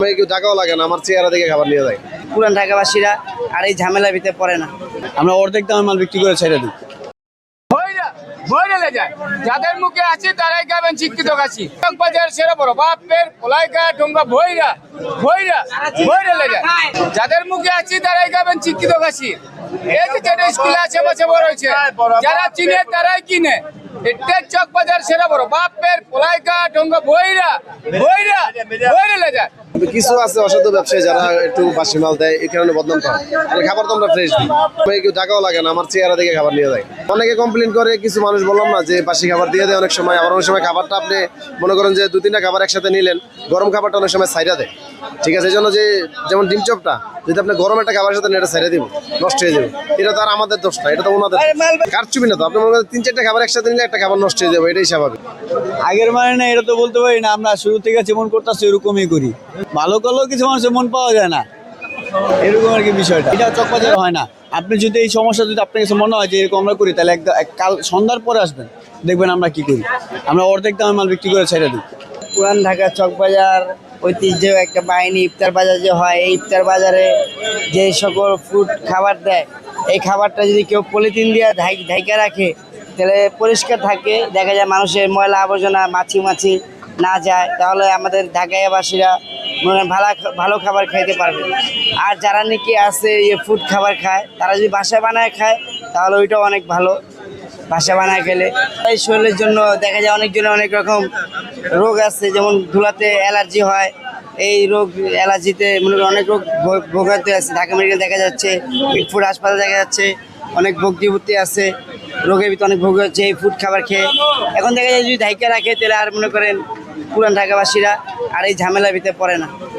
কেউ টাকাও লাগে না, আমার চেহারা দেখে খাবার নিয়ে যায়। পুরান ঢাকাবাসীরা আর এই ঝামেলার ভিতরে পড়ে না। আমরা অর্ধেক দামে মাল বিক্রি করে ছেড়ে দিই। যাদের মুখে আছে তারাই খাবেন শিক্ষিত কাশি। বাজার সেরা বড় বাপের কোলাইকা ডোঙ্গা ভৈরা ভৈরা ভৈরা লেগে যাদের মুখে আছে তারাই খাবেন শিক্ষিত কাশি। এই যে যেটা স্কুলে আশেপাশে বড় হয়েছে, যারা চিনে তারাই কিনে। এটা চক বাজার সেরা বড় বাপের কোলাইকা ডোঙ্গা ভৈরা ভৈরা ভৈরা লেগে। কিছু আছে অসাধু ব্যবসায়ী যারা একটু বাসি মাল দেয়, এই কারণে বদনাম করে। আর খাবার তো আমরা ফ্রেশ দিই, কেউ টাকাও লাগে না, আমার চেহারা দেখে খাবার নিয়ে যায়। অনেকে কমপ্লেন করে, কিছু মানুষ বললাম না যে বাসি খাবার দিয়ে দেয় অনেক সময়। আবার অনেক সময় খাবারটা আপনি মনে করেন যে 2-3টা খাবার একসাথে নিলেন, গরম খাবারটা অনেক সময় সাইডা দেয়। ঠিক আছে, এই জন্য যে যেমন ডিম চপটা যদি আপনি গরম একটা খাবারের সাথে এটা সাইডা দিব, নষ্ট হয়ে যাবে। এটা তো আর আমাদের দোষ না, এটা তো ওনাদের কারচুপি না। তো আপনি মনে করেন 3-4টা খাবার একসাথে নিলে একটা খাবার নষ্ট হয়ে যাবে, এটাই স্বাভাবিক। আগের মানে না, এটা তো বলতে পারি না। আমরা শুরু থেকে যেমন করতেছি এরকমই করি। ভালো করলেও কিছু মানুষের মন পাওয়া যায় না, এরকম আর কি বিষয়টা। এটা চকবাজার হয় না। আপনি যদি এই সমস্যা যদি আপনার কাছে মনে হয় যে এরকম আমরা করি, তাহলে কাল সন্ধ্যার পরে আসবেন, দেখবেন আমরা কি করি। আমরা অর্ধেক দামে মাল বিক্রি করে ছেড়ে দিই। পুরান ঢাকা চকবাজার ঐতিহ্য একটা বাহিনী ইফতার বাজার যে হয়, এই ইফতার বাজারে যে সকল ফুড খাবার দেয়, এই খাবারটা যদি কেউ পলিথিন দিয়ে ঢাইকা রাখে, তাহলে পরিষ্কার থাকে, দেখা যায় মানুষের ময়লা আবর্জনা মাছি না যায়, তাহলে আমাদের ঢাকাইয়াবাসীরা ভালো খাবার খাইতে পারবে। আর যারা নাকি আছে ফুড খাবার খায়, তারা যদি বাসায় বানায় খায়, তাহলে ওইটাও অনেক ভালো। বাসা বানায় খেলে এই শরীরের জন্য দেখা যায় অনেকজনের অনেক রকম রোগ আছে, যেমন ধুলাতে অ্যালার্জি হয়। এই রোগ অ্যালার্জিতে মনে করেন অনেক রোগ ভোগাতে আছে। ঢাকা মেডিকেল দেখা যাচ্ছে, ফুড হাসপাতাল দেখা যাচ্ছে, অনেক ভোগী আছে, রোগের ভিতরে অনেক ভোগ হচ্ছে এই ফুড খাবার খেয়ে। এখন দেখা যায় যদি ঢাকা রাখে, তাহলে আর মনে করেন পুরান ঢাকাবাসীরা আর এই ঝামেলার ভিতরে পড়ে না।